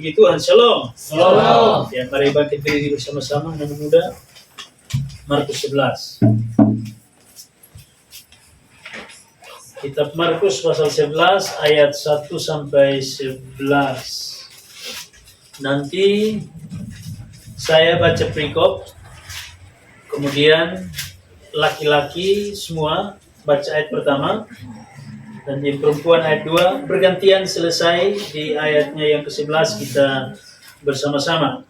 Puji Tuhan, Shalom. Shalom. Ya, mari bangkit berdiri bersama-sama, anak muda. Markus 11. Kitab Markus pasal 11 ayat 1 sampai 11. Nanti saya baca perikop, kemudian laki-laki semua baca ayat pertama, dan di perempuan ayat 2, bergantian selesai di ayatnya yang ke-11 kita bersama-sama.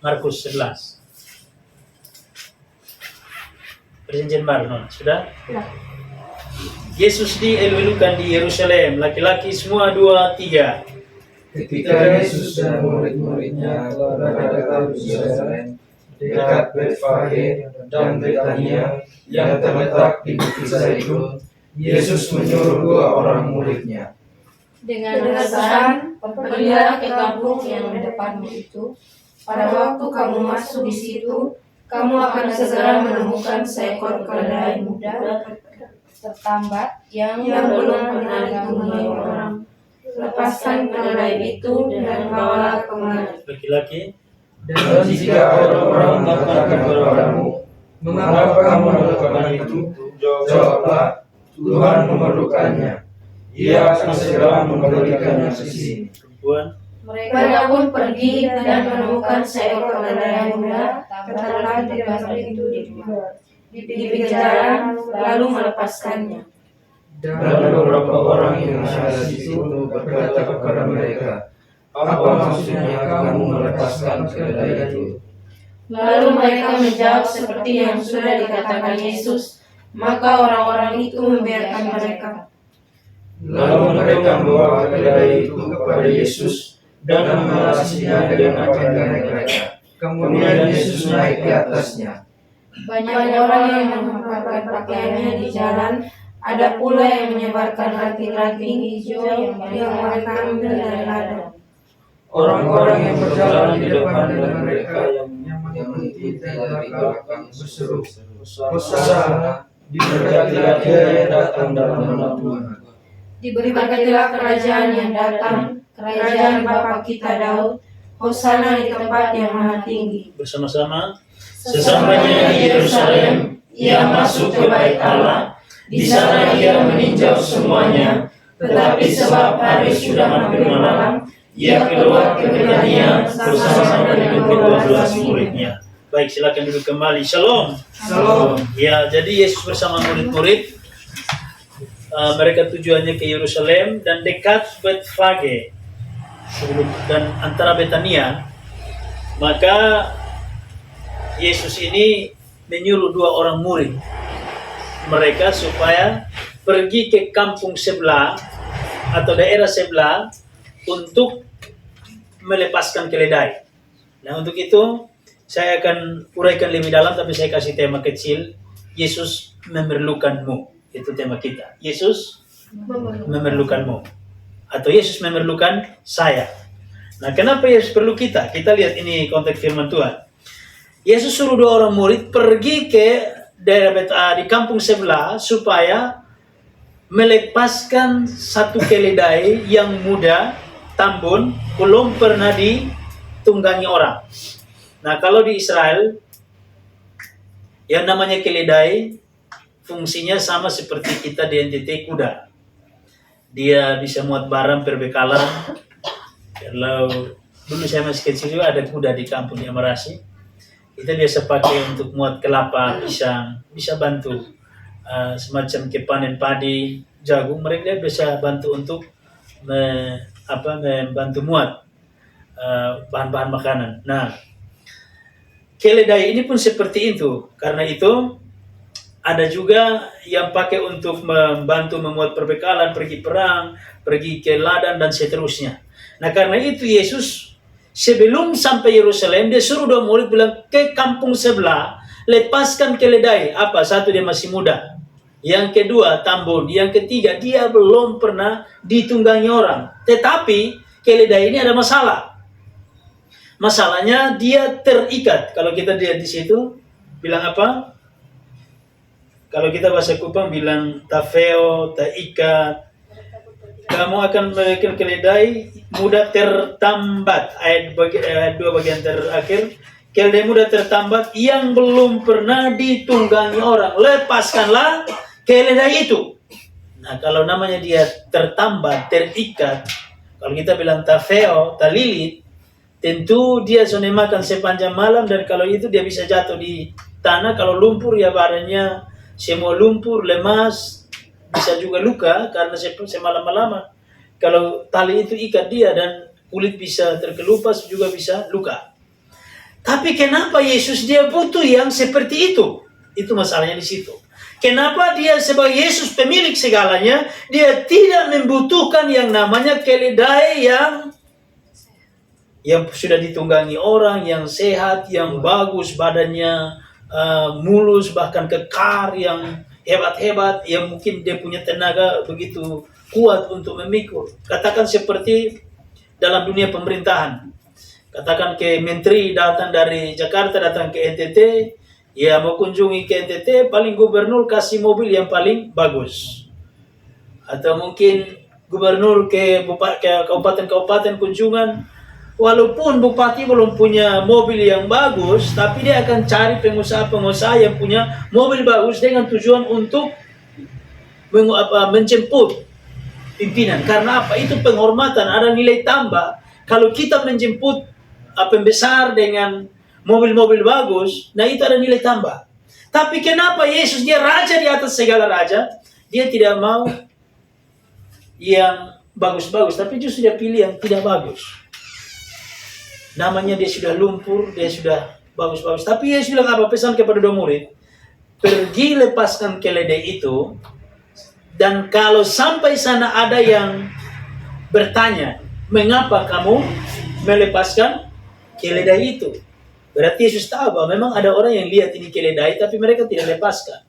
Markus 11. Perjanjian baru, non? Sudah? Ya. Yesus dielukan di Yerusalem, laki-laki semua 2, 3. Ketika Yesus dan murid-muridnya berada di Yerusalem, dekat Betfage dan Betania yang terletak di Bukit Zaitun, Yesus menyuruh 2 orang muridnya. Dengan pesan, pergilah ke kampung yang di depanmu itu. Pada waktu kamu masuk di situ, kamu akan segera menemukan seekor keledai muda tertambat yang belum pernah ditunggangi orang. Lepaskan keledai itu dan bawalah kemari. Laki-laki, Dan jika ada orang mengatakan kepadamu, mengapa kamu melakukan itu? Jawablah, Tuhan memerlukannya. Ia akan segera memberikannya ke sini. perempuan, Mereka pun pergi dan menemukan seekor keledai muda tertambat di batu itu di pinggir jalan, lalu melepaskannya. Dan beberapa orang yang ada di situ berkata kepada mereka, apa maksudnya kamu melepaskan keledai itu? Lalu mereka menjawab seperti yang sudah dikatakan Yesus, maka orang-orang itu membiarkan mereka. Lalu mereka membawa keledai itu kepada Yesus dan memelasinya dengan pakaian mereka. Kemudian Yesus naik di atasnya. Banyak orang yang menghamparkan pakaiannya di jalan, ada pula yang menyebarkan ranting-ranting hijau yang mereka ambil dari ladang. Orang-orang yang berjalan di depan dengan mereka yang mengikuti dari belakang berseru, Hosana, diberkatilah Dia yang datang dalam nama Tuhan. Diberkatilah kerajaan yang datang, kerajaan Bapa kita Daud, Hosana di tempat yang maha tinggi. bersama-sama. Sesampainya di Yerusalem, ia masuk ke bait Allah. Di sana ia meninjau semuanya, tetapi sebab hari sudah hampir malam, ia keluar ke Betania bersama-sama dengan ke-12 muridnya. Baik, silakan duduk kembali. Shalom. Shalom. Ya, jadi Yesus bersama murid-murid, mereka tujuannya ke Yerusalem dan dekat Betfage dan antara Betania. Maka Yesus ini menyuruh 2 orang murid mereka supaya pergi ke kampung sebelah atau daerah sebelah untuk melepaskan keledai. Nah, untuk itu saya akan uraikan lebih dalam, tapi saya kasih tema kecil, Yesus memerlukanmu. Itu tema kita. Yesus memerlukanmu. Atau Yesus memerlukan saya. Nah, kenapa Yesus perlu kita? Kita lihat ini konteks firman Tuhan. Yesus suruh 2 orang murid pergi ke daerah di kampung sebelah supaya melepaskan satu keledai yang muda, tambun, belum pernah ditunggangi orang. Nah, kalau di Israel, yang namanya keledai, fungsinya sama seperti kita di NTT kuda. Dia bisa muat barang perbekalan. Kalau dulu saya masih kecil juga ada kuda di kampung di Amarasi. Kita biasa pakai untuk muat kelapa, pisang, bisa bantu semacam kepanen padi, jagung. Mereka bisa bantu untuk membantu muat bahan-bahan makanan. Nah, keledai ini pun seperti itu. Karena itu ada juga yang pakai untuk membantu memuat perbekalan, pergi perang, pergi ke ladang dan seterusnya. Nah, karena itu Yesus sebelum sampai Yerusalem, dia suruh 2 murid bilang ke kampung sebelah, lepaskan keledai. Apa? Satu, dia masih muda. Yang kedua, tambun. Yang ketiga, dia belum pernah ditunggangi orang. Tetapi keledai ini ada masalah. Masalahnya dia terikat. Kalau kita lihat di situ, bilang apa? Kalau kita bahasa Kupang bilang tafeo, taikat. kamu akan memiliki keledai mudah tertambat. Ayat 2 bagian terakhir. Keledai mudah tertambat yang belum pernah ditunggangi orang. Lepaskanlah keledai itu. Nah, kalau namanya dia tertambat, terikat, kalau kita bilang tafeo, talilit, tentu dia sudah makan sepanjang malam, dan kalau itu dia bisa jatuh di tanah. Kalau lumpur ya badannya semua lumpur, lemas, bisa juga luka karena semalam-malaman. Kalau tali itu ikat dia dan kulit bisa terkelupas, juga bisa luka. Tapi kenapa Yesus dia butuh yang seperti itu? Itu masalahnya di situ. Kenapa dia sebagai Yesus pemilik segalanya, dia tidak membutuhkan yang namanya keledai yang sudah ditunggangi orang, yang sehat, yang bagus badannya, mulus, bahkan kekar, yang hebat-hebat, yang mungkin dia punya tenaga begitu kuat untuk memikul. Katakan seperti dalam dunia pemerintahan. Katakan ke menteri datang dari Jakarta, datang ke NTT, ya mau kunjungi ke NTT, paling gubernur kasih mobil yang paling bagus. Atau mungkin gubernur ke kabupaten-kabupaten kunjungan, walaupun bupati belum punya mobil yang bagus, tapi dia akan cari pengusaha-pengusaha yang punya mobil bagus dengan tujuan untuk menjemput pimpinan. Karena apa? Itu penghormatan, ada nilai tambah. Kalau kita menjemput pembesar dengan mobil-mobil bagus, nah itu ada nilai tambah. Tapi kenapa Yesus, dia raja di atas segala raja, dia tidak mau yang bagus-bagus, tapi justru dia pilih yang tidak bagus. Namanya dia sudah lumpur, dia sudah bagus-bagus. Tapi Yesus bilang apa? Pesan kepada 2 murid, pergi lepaskan keledai itu, dan kalau sampai sana ada yang bertanya, mengapa kamu melepaskan keledai itu? Berarti Yesus tahu bahwa memang ada orang yang lihat ini keledai, tapi mereka tidak lepaskan.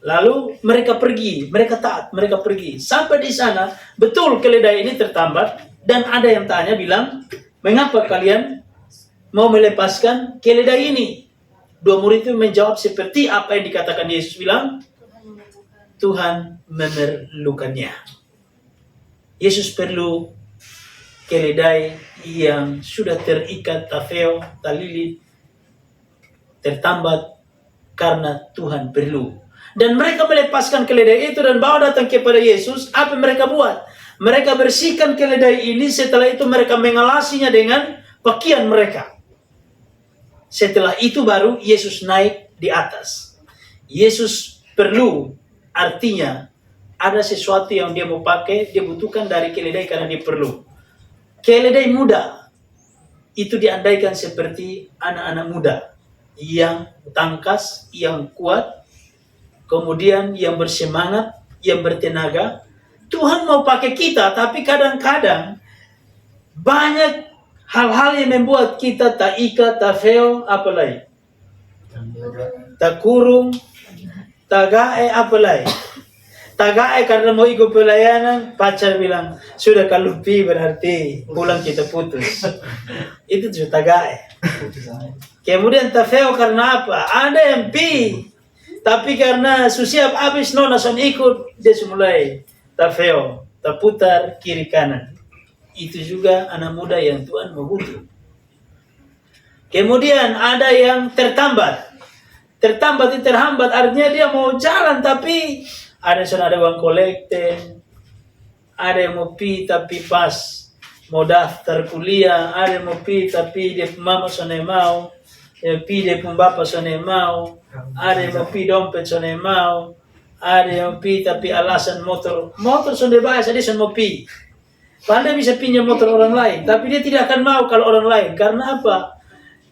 Lalu mereka pergi, mereka taat, mereka pergi. Sampai di sana, betul keledai ini tertambat, dan ada yang tanya bilang, mengapa kalian mau melepaskan keledai ini? 2 murid itu menjawab seperti apa yang dikatakan Yesus bilang, Tuhan memerlukannya. Yesus perlu keledai yang sudah terikat tafeo, talilit, tertambat karena Tuhan perlu. Dan mereka melepaskan keledai itu dan bawa datang kepada Yesus. Apa mereka buat? Mereka bersihkan keledai ini, setelah itu mereka mengalasinya dengan pakaian mereka. Setelah itu baru Yesus naik di atas. Yesus perlu, artinya ada sesuatu yang dia mau pakai, dia butuhkan dari keledai karena dia perlu. Keledai muda itu diandaikan seperti anak-anak muda yang tangkas, yang kuat, kemudian yang bersemangat, yang bertenaga. Tuhan mau pakai kita, tapi kadang-kadang banyak hal-hal yang membuat kita tak ikat, tak fail, apa lagi? Tak kurung, tak gae, apa lagi? Tak gae karena mau ikut pelayanan, pacar bilang, sudah kalau pi berarti pulang kita putus. Itu sudah tak gae. Kemudian tak fail karena apa? Ada yang pi, tapi karena susiap habis nona son ikut, dia mulai tak fail, tak putar kiri kanan. Itu juga anak muda yang Tuhan mau butuh. Kemudian ada yang tertambat. Tertambat itu terhambat, artinya dia mau jalan tapi ada uang kolekten, ada yang mau pi tapi pas mau daftar kuliah, ada yang mau pi tapi dia mama sonai mau, pi dia pun bapak sonai mau, ada yang mau pi dompet sonai mau, ada yang pi tapi alasan motor sonai bahasa dia sonai mau pi. Padahal bisa pinjam motor orang lain, tapi dia tidak akan mau kalau orang lain. Karena apa?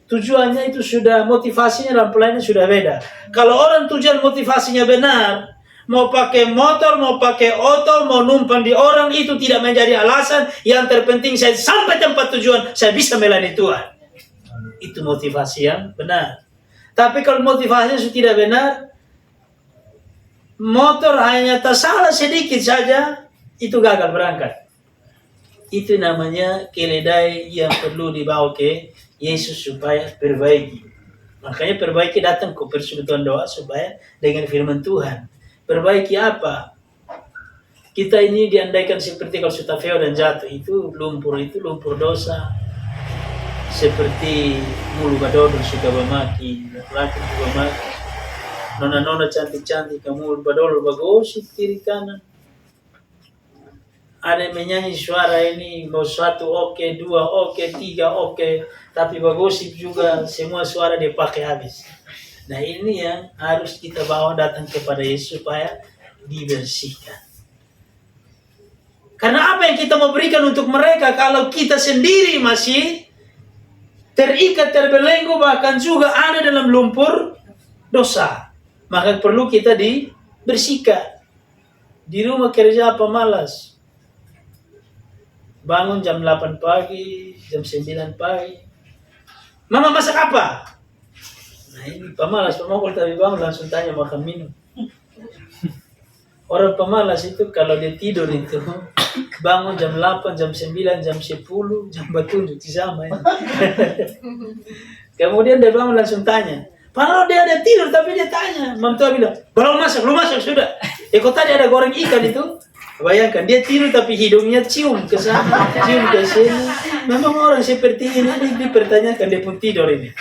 Tujuannya itu sudah, motivasinya dalam pelayanan sudah beda. Kalau orang tujuan motivasinya benar, mau pakai motor, mau pakai oto, mau numpang di orang, itu tidak menjadi alasan. Yang terpenting saya sampai tempat tujuan, saya bisa melayani Tuhan. Itu motivasi yang benar. Tapi kalau motivasinya sudah tidak benar, motor hanya tersalah sedikit saja, itu gagal berangkat. Itu namanya keledai yang perlu dibawa ke Yesus supaya perbaiki. Makanya perbaiki datang ke persekutuan doa supaya dengan firman Tuhan. Perbaiki apa? Kita ini diandaikan seperti kalau sudah feo dan jatuh itu lumpur dosa. Seperti mulu badodol suka bamaki, laki juga maki. Nona-nona cantik-cantik kamu badodol bagosip kiri kanan. Ada yang menyanyi suara ini mau satu oke, dua oke, tiga oke, tapi bagosip juga semua suara dia pakai habis. Nah ini yang harus kita bawa datang kepada Yesus supaya dibersihkan. Karena apa yang kita mau berikan untuk mereka kalau kita sendiri masih terikat, terbelenggu, bahkan juga ada dalam lumpur dosa. Maka perlu kita dibersihkan. Di rumah kerja apa malas? Bangun jam 8 pagi, jam 9 pagi. Mama masak apa? Nah ini pemalas, pemukul tapi bangun langsung tanya makan minum. Orang pemalas itu kalau dia tidur itu bangun jam 8, jam 9, jam 10, jam bertunjuk sama ya. Kemudian dia bangun langsung tanya. Padahal dia ada tidur tapi dia tanya. Mam tua bilang, belum masak sudah. Kok tadi ada goreng ikan itu? Bayangkan dia tidur tapi hidungnya cium ke sana, cium ke sini. Memang orang seperti ini dipertanyakan dia pun tidur ini.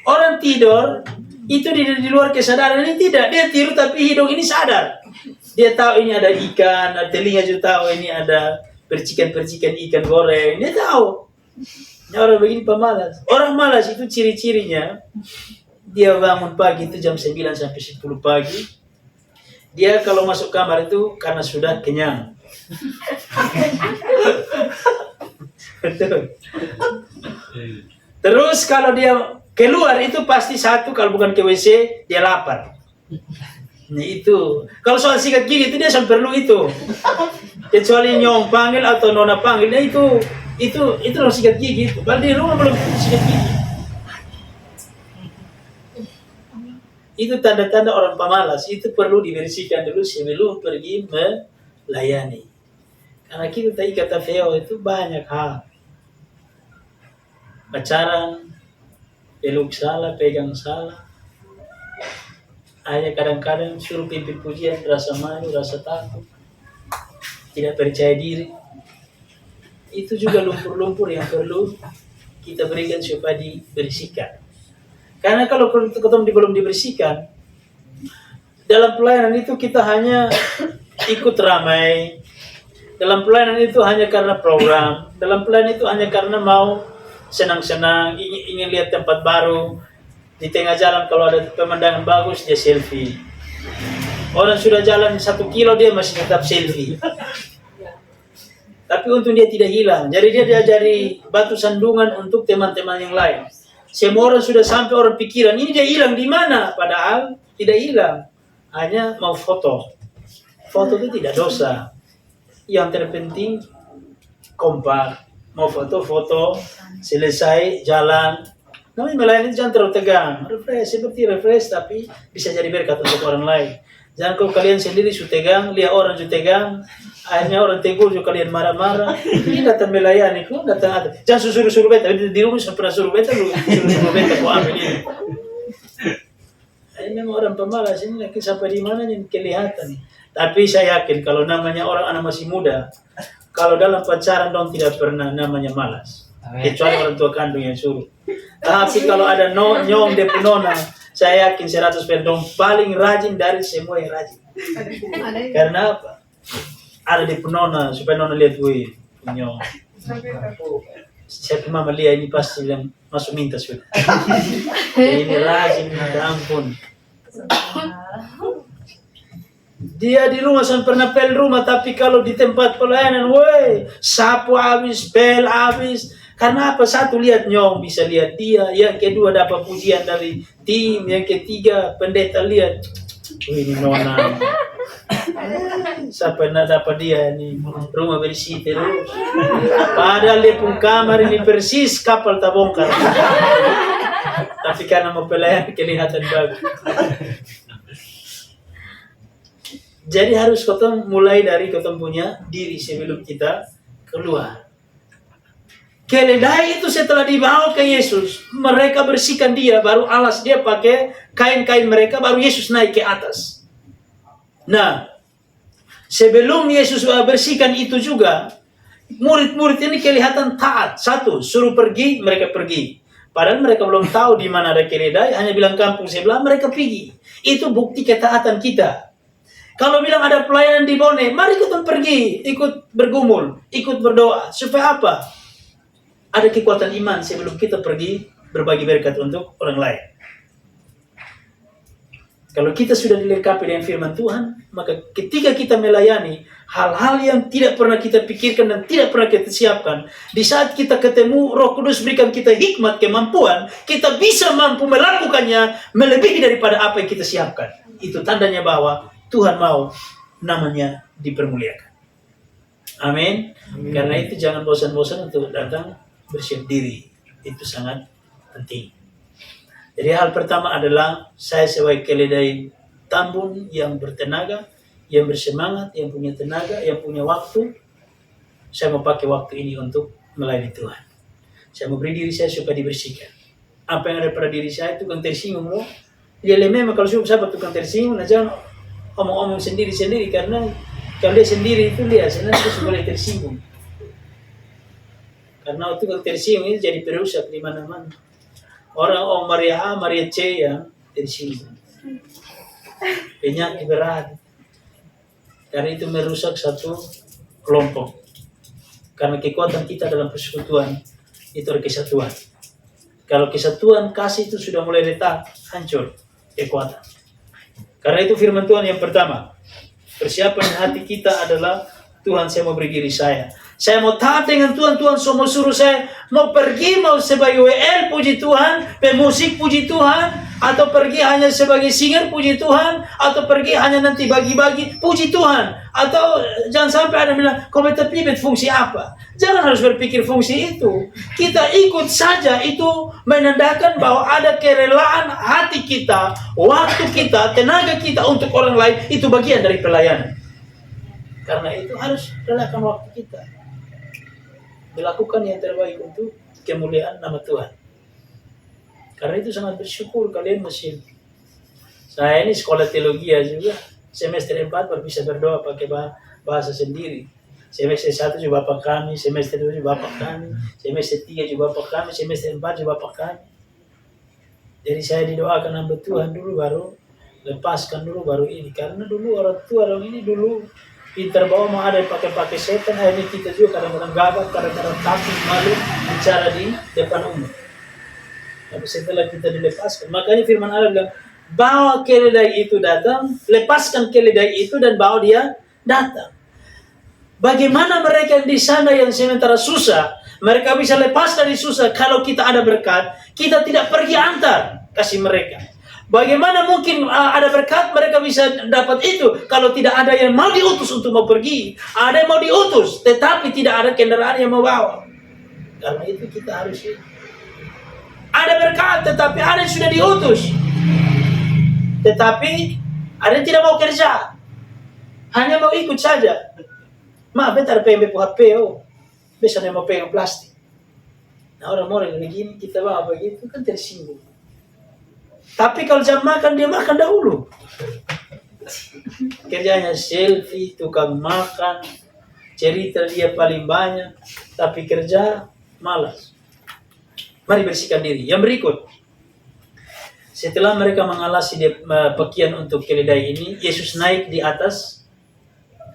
Orang tidur itu di luar kesadaran ini tidak, dia tidur tapi hidung ini sadar. Dia tahu ini ada ikan, telinga juga tahu ini ada percikan-percikan ikan goreng. Dia tahu. Ini orang begini pemalas. Orang malas itu ciri-cirinya dia bangun pagi itu jam 9 sampai 10 pagi. Dia kalau masuk kamar itu karena sudah kenyang. Betul. Terus kalau dia keluar itu pasti satu, kalau bukan ke WC dia lapar. Nah itu. Kalau soal sikat gigi itu dia sampai perlu itu. Kecuali nyong panggil atau nona panggil, nah itu loh sikat gigi itu. Padahal di rumah belum sikat gigi. Itu tanda-tanda orang pemalas, itu perlu dibersihkan dulu sebelum pergi melayani. Karena kita tadi kata feo itu banyak hal. Pacaran, peluk salah, pegang salah. Hanya kadang-kadang suruh pimpin pujian, rasa malu, rasa takut. Tidak percaya diri. Itu juga lumpur-lumpur yang perlu kita berikan supaya dibersihkan. Karena kalau ketemu belum dibersihkan, dalam pelayanan itu kita hanya ikut ramai. Dalam pelayanan itu hanya karena program. Dalam pelayanan itu hanya karena mau senang-senang, ingin lihat tempat baru. Di tengah jalan kalau ada pemandangan bagus, dia selfie. Orang sudah jalan 1 kilo, dia masih tetap selfie. Tapi untung dia tidak hilang. Jadi dia diajari batu sandungan untuk teman-teman yang lain. Semua orang sudah sampai orang pikiran, ini dia hilang di mana? Padahal tidak hilang. Hanya mau foto. Foto itu tidak dosa. Yang terpenting kompak. Mau foto-foto, selesai, jalan. Namanya melayani jangan terlalu tegang. Refresh tapi bisa jadi berkat untuk orang lain. Jangan kalau kalian sendiri sudah tegang, lihat orang sudah tegang, akhirnya orang tegur juga kalian marah-marah. Ini datang melayani, kok datang ada. Jangan suruh-suruh beta, di rumah sudah pernah suruh beta, suruh beta kok ambil ini. Ini memang orang pemalas, ini lagi sampai di mana yang kelihatan. Tapi saya yakin kalau namanya orang anak masih muda, kalau dalam pacaran dong tidak pernah namanya malas. Kecuali orang tua kandung yang suruh. Tapi kalau ada nyong de penona, saya yakin 100% dong paling rajin dari semua yang rajin. Karena apa? Ada di penona supaya nona lihat gue nyong. Siapa mama lihat ini pasti yang masuk minta sudah. Ini rajin minta ampun. Dia di rumah sampai pernah pel rumah, tapi kalau di tempat pelayanan, woi sapu habis, pel habis. Karena apa? Satu lihat nyong, bisa lihat dia. Yang kedua dapat pujian dari tim. Yang ketiga pendeta lihat. Ini nona. Saya pernah dapat dia ini rumah bersih terus. Padahal dia pun kamar ini persis kapal tabongkar. Tapi karena mau pelayan kelihatan bagus. Jadi harus kita mulai dari kita punya diri sebelum kita keluar. Keledai itu setelah dibawa ke Yesus, mereka bersihkan dia, baru alas dia pakai kain-kain mereka, baru Yesus naik ke atas. Nah, Sebelum Yesus bersihkan itu juga, murid-murid ini kelihatan taat. Satu, suruh pergi, mereka pergi. Padahal mereka belum tahu di mana ada keledai, hanya bilang kampung sebelah, mereka pergi. Itu bukti ketaatan kita. Kalau bilang ada pelayanan di Bone, mari kita pergi, ikut bergumul, ikut berdoa. Supaya apa? Ada kekuatan iman sebelum kita pergi berbagi berkat untuk orang lain. Kalau kita sudah dilengkapi dengan firman Tuhan, maka ketika kita melayani hal-hal yang tidak pernah kita pikirkan dan tidak pernah kita siapkan, di saat kita ketemu Roh Kudus berikan kita hikmat, kemampuan, kita bisa mampu melakukannya melebihi daripada apa yang kita siapkan. Itu tandanya bahwa Tuhan mau namanya dipermuliakan. Amin. Karena itu jangan bosan-bosan untuk datang bersiap diri. Itu sangat penting. Jadi hal pertama adalah saya sebagai keledai tambun yang bertenaga, yang bersemangat, yang punya tenaga, yang punya waktu. Saya mau pakai waktu ini untuk melayani Tuhan. Saya mau beri diri saya supaya dibersihkan. Apa yang ada pada diri saya itu tukang tersinggung loh. Dia memang kalau siapa tukang tersinggung, nah jangan omong-omong sendiri-sendiri, karena kalau dia sendiri itu dia senang terus boleh tersinggung. Karena tukang tersinggung ini jadi perusak di mana-mana. Orang Maria A, Maria C yang tersinggung. Penyakit berat. Karena itu merusak satu kelompok. Karena kekuatan kita dalam persekutuan itu ada kesatuan. Kalau kesatuan kasih itu sudah mulai retak, hancur kekuatan. Karena itu firman Tuhan yang pertama. Persiapan hati kita adalah Tuhan, saya mau beri diri saya. Saya mau taat dengan Tuhan. Tuhan mau suruh saya mau pergi, mau sebagai WL puji Tuhan, pemusik puji Tuhan, atau pergi hanya sebagai singer puji Tuhan, atau pergi hanya nanti bagi-bagi puji Tuhan, atau jangan sampai ada bilang kau pibet fungsi apa. Jangan harus berpikir fungsi itu. Kita ikut saja, itu menandakan bahwa ada kerelaan hati kita, waktu kita, tenaga kita untuk orang lain, itu bagian dari pelayanan. Karena itu harus relakan waktu kita. Melakukan yang terbaik untuk kemuliaan nama Tuhan. Karena itu sangat bersyukur kalian mesin. Saya ini sekolah teologi juga. Semester 4 baru bisa berdoa pakai bahasa sendiri. Semester 1 juga Bapak kami, semester 2 juga Bapak kami, semester 3 juga Bapak kami, semester 4 juga Bapak kami. Jadi saya didoakan hamba Tuhan dulu, baru lepaskan dulu, baru ini. Karena dulu orang tua orang ini dulu pintar bawa mau ada pakai setan, akhirnya kita juga kadang-kadang gagap, kadang-kadang takut, malu bicara di depan umum. Tapi setelah kita dilepaskan, makanya firman Allah bilang, bawa keledai itu datang, lepaskan keledai itu dan bawa dia datang. Bagaimana mereka yang di sana yang sementara susah, mereka bisa lepas dari susah kalau kita ada berkat, kita tidak pergi antar, kasih mereka. Bagaimana mungkin ada berkat mereka bisa dapat itu kalau tidak ada yang mau diutus untuk mau pergi. Ada yang mau diutus tetapi tidak ada kendaraan yang mau bawa. Karena itu kita harus ada berkat tetapi ada yang sudah diutus. Tetapi ada yang tidak mau kerja. Hanya mau ikut saja. Maaf, bentar PMB HP biasanya mau pegang plastik. Nah orang-orang begini kita bawa begitu kan tersinggung. Tapi kalau jam makan, dia makan dahulu. Kerjanya selfie, tukang makan, cerita dia paling banyak, tapi kerja malas. Mari bersihkan diri. Yang berikut. Setelah mereka mengalasi pakaian untuk keledai ini, Yesus naik di atas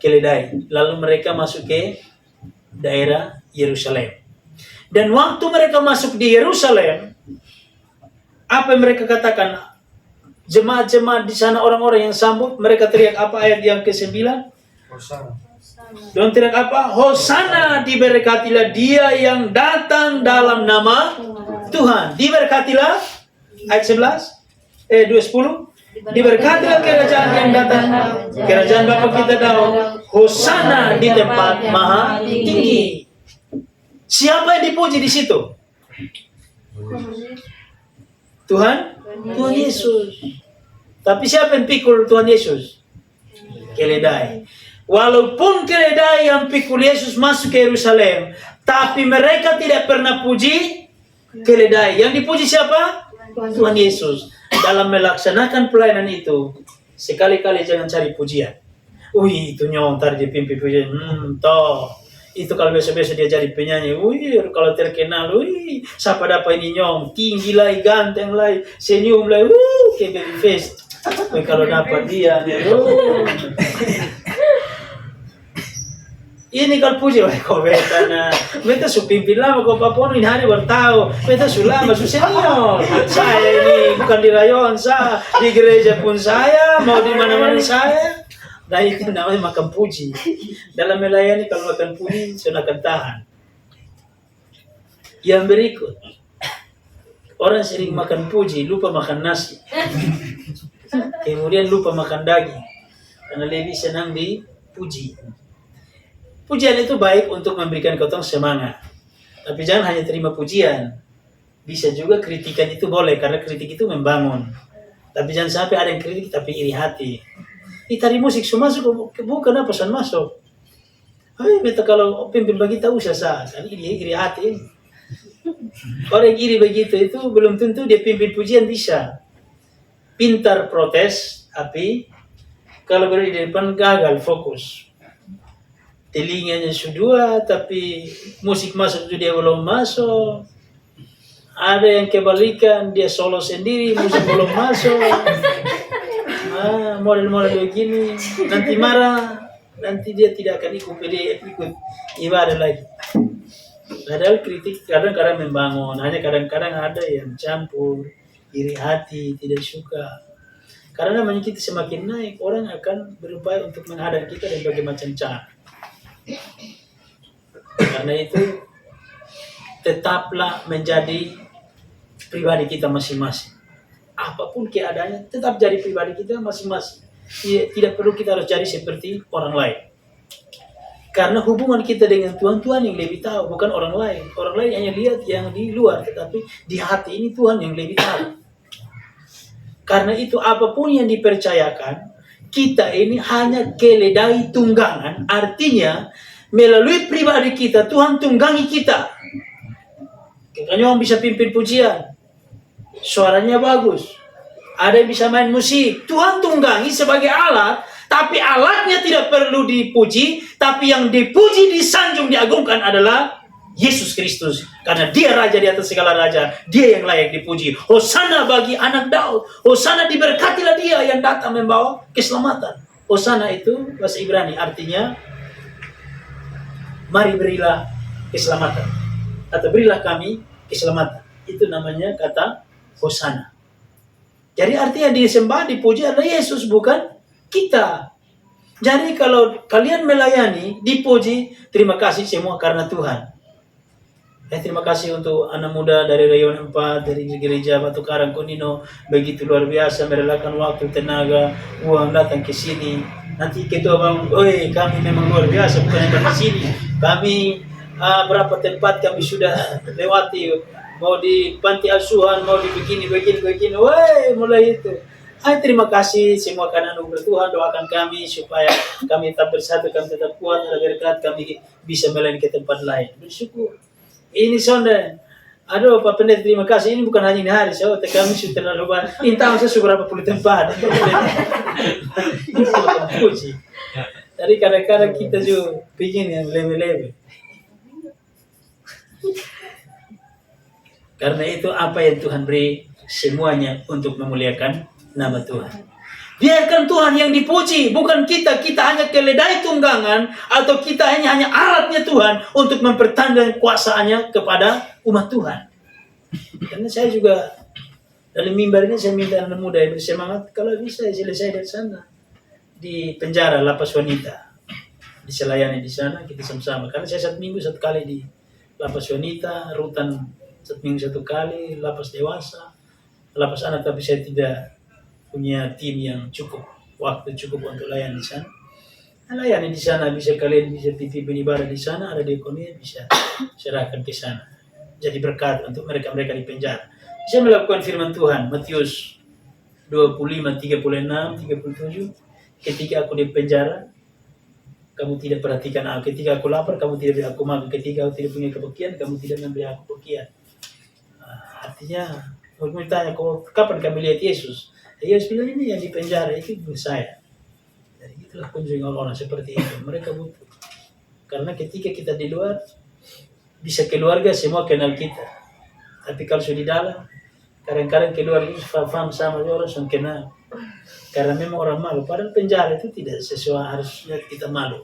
keledai. Lalu mereka masuk ke daerah Yerusalem. Dan waktu mereka masuk di Yerusalem, apa yang mereka katakan? Jemaat-jemaat di sana, orang-orang yang sambut, mereka teriak apa ayat yang ke-9? Hosana. Don teriak apa? Hosana, diberkatilah dia yang datang dalam nama Tuhan. Diberkatilah ayat 11, 2:10. Diberkatilah kerajaan yang datang, kerajaan Bapa kita Daud. Hosana di tempat maha tinggi. Siapa yang dipuji di situ? Tuhan Yesus. Tapi siapa yang pikul Tuhan Yesus? Keledai. Walaupun keledai yang pikul Yesus masuk ke Yerusalem, tapi mereka tidak pernah puji keledai. Yang dipuji siapa? Tuhan Yesus. Dalam melaksanakan pelayanan itu, sekali-kali jangan cari pujian. Wih, itu nyong ntar dia pimpin pujian. Toh. Itu kalau biasa-biasa dia jadi penyanyi. Wih, kalau terkenal. Wih, siapa dapat ini nyong? Tinggi lah, ganteng lah, senyum lah. Wih, kayak baby face. Wih, kalau dapat dia. Ini kalau puji, wah kau beta na. Beta su pimpin lama kau papono ini hari baru tahu. Beta su lama su senior. Saya ini bukan di rayon saya, di gereja pun saya, mau di mana-mana saya. Nah itu namanya makan puji. Dalam melayani kalau makan puji, saya akan tahan. Yang berikut, orang sering makan puji, lupa makan nasi. Kemudian lupa makan daging, karena lebih senang dipuji. Pujian itu baik untuk memberikan kotong semangat. Tapi jangan hanya terima pujian. Bisa juga kritikan itu boleh, karena kritik itu membangun. Tapi jangan sampai ada yang kritik tapi iri hati. Tadi musik semua masuk, bukan apa pesan masuk. Beta kalau pimpin bagi tahu saya kan iri hati. Orang iri begitu itu belum tentu dia pimpin pujian bisa. Pintar protes, tapi kalau berada di depan gagal fokus. Telinganya sudah, tapi musik masuk itu dia belum masuk. Ada yang kebalikan, dia solo sendiri, musik belum masuk. Model-model begini, nanti marah, nanti dia tidak akan ikut ibadah lagi. Padahal kritik kadang-kadang membangun, hanya kadang-kadang ada yang campur, iri hati, tidak suka. Karena namanya kita semakin naik, orang akan berupaya untuk menghadang kita dan berbagai macam cara. Karena itu tetaplah menjadi pribadi kita masing-masing. Apapun keadaannya, tetap jadi pribadi kita masing-masing. Tidak perlu kita harus jadi seperti orang lain. Karena hubungan kita dengan Tuhan yang lebih tahu, bukan orang lain. Orang lain hanya lihat yang di luar, tetapi di hati ini Tuhan yang lebih tahu. Karena itu apapun yang dipercayakan, kita ini hanya keledai tunggangan, artinya melalui pribadi kita, Tuhan tunggangi kita. Makanya orang bisa pimpin pujian, suaranya bagus, ada yang bisa main musik, Tuhan tunggangi sebagai alat, tapi alatnya tidak perlu dipuji, tapi yang dipuji, disanjung, diagungkan adalah Yesus Kristus. Karena dia raja di atas segala raja, dia yang layak dipuji. Hosana bagi anak Daud, Hosana diberkatilah dia yang datang membawa keselamatan. Hosana itu bahasa Ibrani, artinya mari berilah keselamatan, atau berilah kami keselamatan. Itu namanya kata Hosana. Jadi artinya disembah, dipuji adalah Yesus, bukan kita. Jadi kalau kalian melayani, dipuji, terima kasih semua karena Tuhan. Terima kasih untuk anak muda dari Rayon 4, dari gereja Batu Karang Konino, begitu luar biasa merelakan waktu, tenaga, uang datang ke sini. Nanti ketua bangun, kami memang luar biasa, bukan yang di sini. Kami berapa tempat kami sudah lewati, mau di panti asuhan, mau di begini, mulai itu. Terima kasih semua karena anugerah Tuhan, doakan kami supaya kami tetap bersatu, kami tetap kuat, ada berkat, kami bisa melayani ke tempat lain. Bersyukur. Ini sonda. Aduh Pak Pendeta, terima kasih. Ini bukan hanya ini hari, kami sudah terlalu banyak. Intang saya sudah berapa puluh tempat. Puji. Jadi kadang-kadang kita juga bikin yang lebih-lebih. Karena itu apa yang Tuhan beri semuanya untuk memuliakan nama Tuhan. Biarkan Tuhan yang dipuji, bukan kita. Kita hanya keledai tunggangan, atau kita hanya alatnya Tuhan untuk mempertandingkan kuasaannya kepada umat Tuhan. Karena saya juga dalam mimbar ini saya minta anak muda yang bersemangat, kalau bisa selesai dari sana di penjara lapas wanita, diselayani di sana kita sama-sama. Karena saya 1 minggu 1 kali di lapas wanita, rutan 1 minggu 1 kali, lapas dewasa, lapas anak, tapi saya tidak punya tim yang cukup, waktu cukup untuk layani di sana. Layani di sana, bisa kalian bisa titip ibadah di sana, ada diakonia bisa serahkan ke sana. Jadi berkat untuk mereka-mereka di penjara. Saya melakukan firman Tuhan, Matius 25, 36, 37. Ketika aku di penjara, kamu tidak perhatikan aku. Ketika aku lapar, kamu tidak beri aku makan. Ketika aku tidak punya kebahagiaan, kamu tidak memberi aku kebahagiaan. Artinya, aku bertanya, kapan kami lihat Yesus? Yesus bilang ini yang di penjara itu saya. Jadi Itulah kunjungi orang-orang seperti itu. Mereka butuh. Karena ketika kita di luar, bisa keluarga semua kenal kita. Tapi kalau sudah di dalam, kadang-kadang keluarga itu paham sama orang yang kenal. Karena memang orang malu. Padahal penjara itu tidak sesuai harusnya kita malu.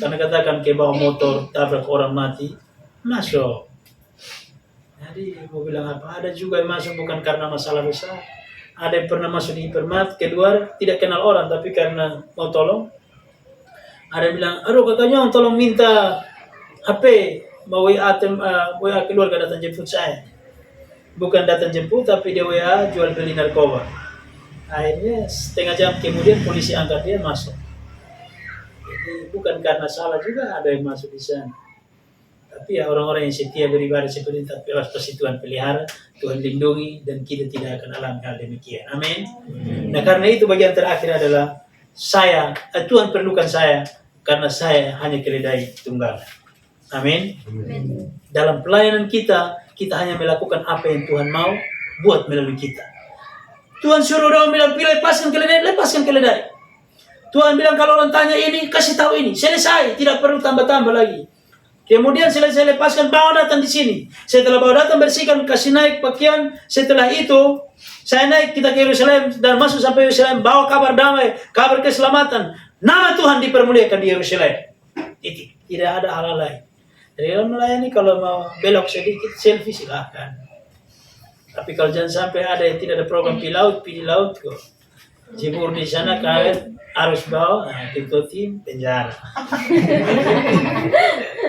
Karena katakan ke bawah motor, tabrak orang mati, masuk. Jadi mau bilang apa? Ada juga yang masuk bukan karena masalah besar. Ada yang pernah masuk di hipermat, keluar tidak kenal orang, tapi karena mau tolong. Ada yang bilang, aduh katanya tolong minta HP, mau WA keluarga datang jemput saya. Bukan datang jemput, tapi dia WA jual beli narkoba. Akhirnya setengah jam kemudian polisi angkat dia masuk. Jadi bukan karena salah juga ada yang masuk di sana. Tapi ya orang-orang yang setia beribadah seperti itu, tapi pasti Tuhan pelihara, Tuhan lindungi, dan kita tidak akan alami hal demikian. Amin. Nah karena itu bagian terakhir adalah Tuhan perlukan saya, karena saya hanya keledai tunggal. Amin. Dalam pelayanan kita hanya melakukan apa yang Tuhan mau buat melalui kita. Tuhan suruh orang bilang, lepaskan keledai. Tuhan bilang kalau orang tanya ini, kasih tahu ini. Selesai, tidak perlu tambah-tambah lagi. Kemudian selesai lepaskan, bawa datang di sini. Setelah bawa datang, bersihkan, kasih naik pakaian. Setelah itu, saya naik, kita ke Yerusalem, dan masuk sampai Yerusalem, bawa kabar damai, kabar keselamatan. Nama Tuhan dipermuliakan di Yerusalem. Itu tidak ada hal lain. Jadi dalam melayani kalau mau belok sedikit, selfie silahkan. Tapi kalau jangan sampai ada yang tidak ada program di laut kok. Jebur di sana kalian harus bawa, ikuti penjara.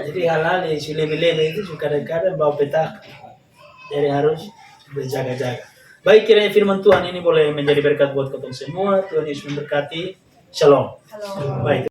Jadi hal-hal yang lebih-lebih itu kadang-kadang bawa peta. Jadi harus berjaga-jaga. Baik, kiranya firman Tuhan ini boleh menjadi berkat buat kita semua. Tuhan Yesus memberkati. Shalom. Baik.